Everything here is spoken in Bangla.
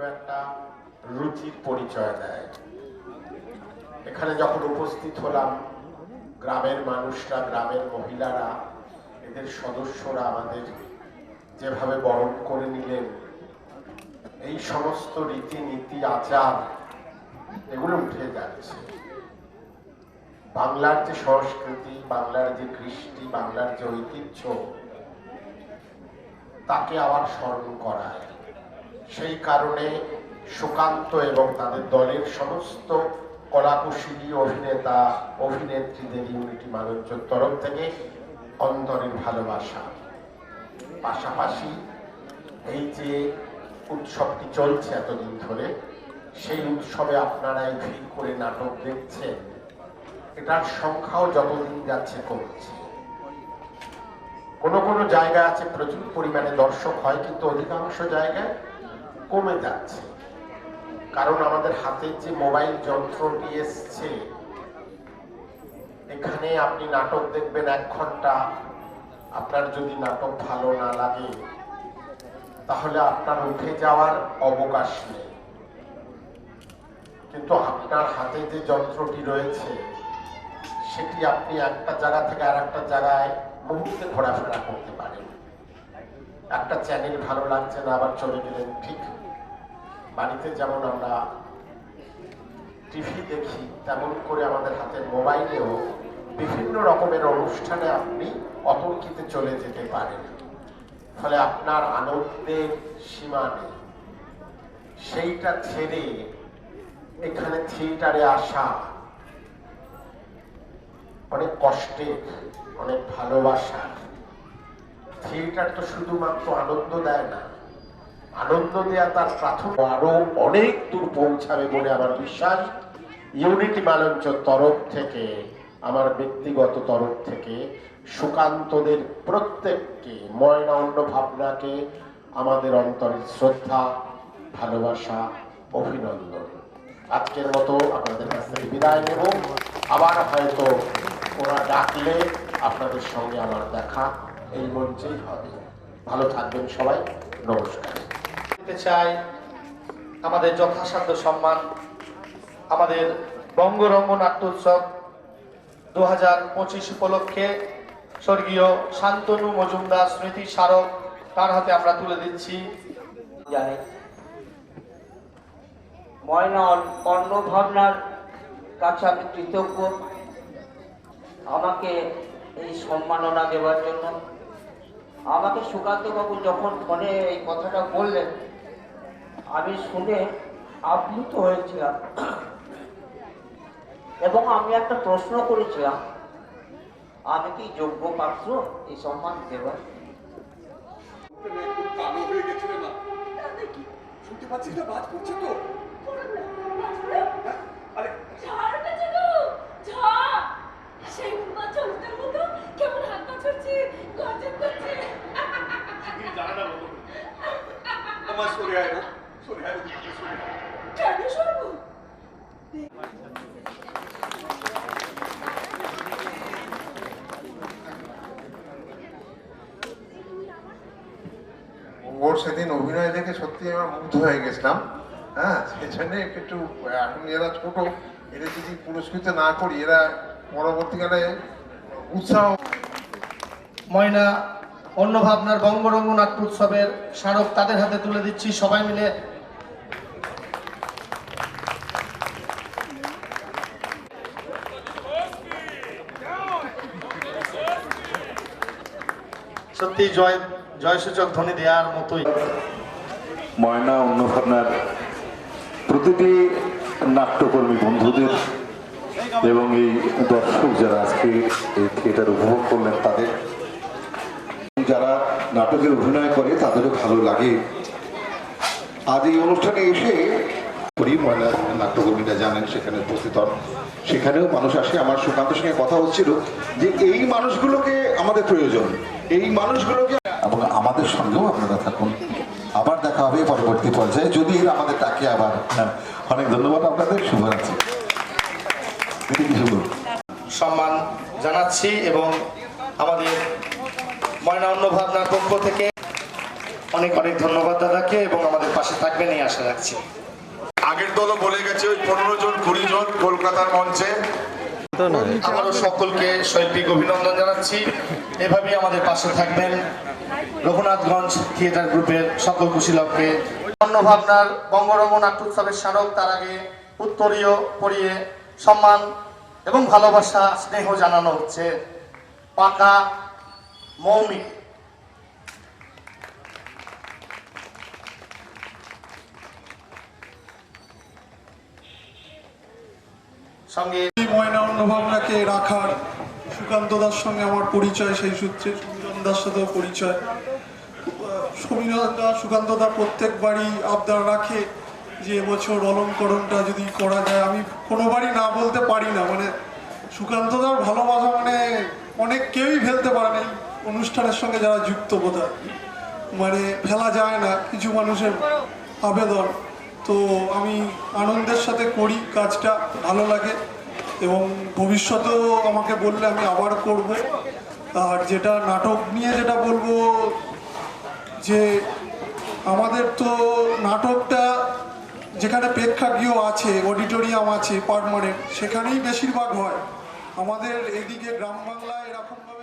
একটা রুচির পরিচয় দেয়। এখানে যখন উপস্থিত হলাম, গ্রামের মানুষরা, গ্রামের মহিলারা, এদের সদস্যরা আমাদের যেভাবে বরণ করে নিলেন, এই সমস্ত রীতিনীতি আচার এগুলো উঠে যাচ্ছে। বাংলার যে সংস্কৃতি, বাংলার যে কৃষ্টি, বাংলার যে ঐতিহ্য, তাকে আবার স্মরণ করায়। সেই কারণে সুকান্ত এবং তাদের দলের সমস্ত কলাকুশলী অভিনেতা অভিনেত্রীদের ইউনিটি মালঞ্চর তরফ থেকে অন্তরের ভালোবাসা। পাশাপাশি এই যে উৎসবটি চলছে এতদিন ধরে, সেই উৎসবে আপনারা এই ভিড় করে নাটক দেখছেন, এটার সংখ্যাও যতদিন যাচ্ছে কমছে। কোনো কোনো জায়গা আছে প্রচুর পরিমাণে দর্শক হয়, কিন্তু অধিকাংশ জায়গায় কমে যাচ্ছে। কারণ আমাদের হাতের যে মোবাইল যন্ত্রটি এসছে, এখানে আপনি নাটক দেখবেন 1 ঘন্টা, আপনার যদি নাটক ভালো না লাগে তাহলে আপনার উঠে যাওয়ার অবকাশ নেই। কিন্তু আপনার হাতে যে যন্ত্রটি রয়েছে, সেটি আপনি একটা জায়গা থেকে আর একটা জায়গায় মুহূর্তে ঘোরাফেরা করতে পারেন। একটা চ্যানেল ভালো লাগছে না, আবার চলে গেলেন। ঠিক বাড়িতে যেমন আমরা টিভি দেখি, তেমন করে আমাদের হাতের মোবাইলেও বিভিন্ন রকমের অনুষ্ঠানে আপনি অতর্কিতে চলে যেতে পারেন। ফলে আপনার আনন্দের সীমা নেই। সেইটা ছেড়ে এখানে থিয়েটারে আসা অনেক কষ্টের, অনেক ভালোবাসা। থিয়েটার তো শুধুমাত্র আনন্দ দেয় না, আনন্দ দেয়া তার প্রাথমিক আরো অনেক দূর পৌঁছাবে বলে আমার বিশ্বাস। ইউনিটি মালঞ্চর তরফ থেকে, আমার ব্যক্তিগত তরফ থেকে সুকান্তদের প্রত্যেককে, ময়না অন্য ভাবনাকে আমাদের অন্তরের শ্রদ্ধা, ভালোবাসা, অভিনন্দন। আজকের মতো আপনাদের কাছ থেকে বিদায় নেব। আবার হয়তো ওরা ডাকলে আপনাদের সঙ্গে আমার দেখা এই মঞ্চেই হবে। ভালো থাকবেন সবাই, নমস্কার। চাই আমাদের যথাসাধ্য সম্মান আমাদের বঙ্গরঙ্গ নাট্যোৎসব 2025 উপলক্ষে স্বর্গীয় শান্তনু মজুমদার স্মৃতি স্মারক তার হাতে আমরা তুলে দিচ্ছি। জানি ময়না অন্য ভাবনার কাছে আমি কৃতজ্ঞ আমাকে এই সম্মাননা দেওয়ার জন্য। আমাকে সুকান্তবাবু যখন ফোনে এই কথাটা বললেন, আমি শুনে আপ্লুত হয়েছিলাম এবং আমি একটা প্রশ্ন করেছিলাম, আমি কি যোগ্য পাত্র এই সম্মান দেওয়ার? শুনতে পাচ্ছিস না, বাজ পড়ছে তো। আরে সেই চলতের মতো কেমন হাত পা ছড়ছে, গর্জন করছে। জানা না বলো, আমার সরে আয় না, সরে আয়, সরে আয়। কেন সরবো? ওর সেদিন অভিনয় দেখে সত্যি আমরা মুগ্ধ হয়ে গেছিলাম। হ্যাঁ, সেজন্য একটু এখন এরা ছোট, এরা যদি পুরস্কৃত না করি, এরা পরবর্তীকালে উৎসাহ। ময়না অন্য ভাবনার বঙ্গরঙ্গ নাট্যোৎসবের স্মারক তাদের হাতে তুলে দিচ্ছি। সবাই মিলে সত্যি জয়সূচক ধ্বনি দেওয়ার মতোই। ময়না অন্য ভাবনার প্রতিটি নাট্যকর্মী বন্ধুদের এবং এই দর্শক যারা আজকে এই থিয়েটার উপভোগ করলেন, তাদের যারা নাটকের অভিনয় করে তাদেরও ভালো লাগে। আজ এই অনুষ্ঠানে এসে ময়না নাট্যকর্মীরা জানেন সেখানে উপস্থিত হন, সেখানেও মানুষ আসে। আমার সুকান্তের সঙ্গে কথা হচ্ছিল যে এই মানুষগুলোকে আমাদের প্রয়োজন, এই মানুষগুলোকে, এবং আমাদের সঙ্গেও আপনারা থাকুন। আবার দেখা হবে পরবর্তী পর্যায়ে, যদি এরা আমাদের ডাকে আবার। অনেক ধন্যবাদ আপনাদের, শুভরাত্রি। সম্মান জানাচ্ছি এবং আমাদের ময়না অন্য ভাবনার পক্ষ থেকে অনেক অনেক ধন্যবাদ দাদাকে, এবং আমাদের পাশে থাকবেন এই আশা রাখছি। আগের দলও বলে গেছে ওই 15 জন 20 জন কলকাতার মঞ্চে। আমারও সকলকে শৈল্পিক অভিনন্দন জানাচ্ছি। এভাবেই আমাদের পাশে থাকবেন রঘুনাথগঞ্জ থিয়েটার গ্রুপের সকল কুশীলবকে। অন্য ভাবনার বঙ্গরঙ্গ নাট্যোৎসবের স্মারক তার আগে উত্তরীয় পরিয়ে সম্মান এবং ভালোবাসা স্নেহ জানানো হচ্ছে পাকা মৌমিক। সঙ্গে ময়না অন্য ভাবনাকে রাখার সুকান্ত দার সঙ্গে আমার পরিচয়, সেই সূত্রে সমীরণ দার সাথেও পরিচয়। সমীরণ দা সুকান্ত দা প্রত্যেকবারই আবদার রাখে যে এবছর অলঙ্করণটা যদি করা যায়। আমি কোনোবারই না বলতে পারি না, মানে সুকান্ত দার ভালোবাসা মানে অনেক কেউই ফেলতে পারে না এই অনুষ্ঠানের সঙ্গে যারা যুক্ত, বোধহয় মানে ফেলা যায় না কিছু মানুষের আবেদন। তো আমি আনন্দের সাথে করি কাজটা, ভালো লাগে, এবং ভবিষ্যতেও আমাকে বললে আমি আবার করব। আর যেটা নাটক নিয়ে যেটা বলবো, যে আমাদের তো নাটকটা যেখানে প্রেক্ষাগৃহ আছে, অডিটোরিয়াম আছে পার্মানেন্ট, সেখানেই বেশিরভাগ হয়। আমাদের এদিকে গ্রাম বাংলায় এরকমভাবে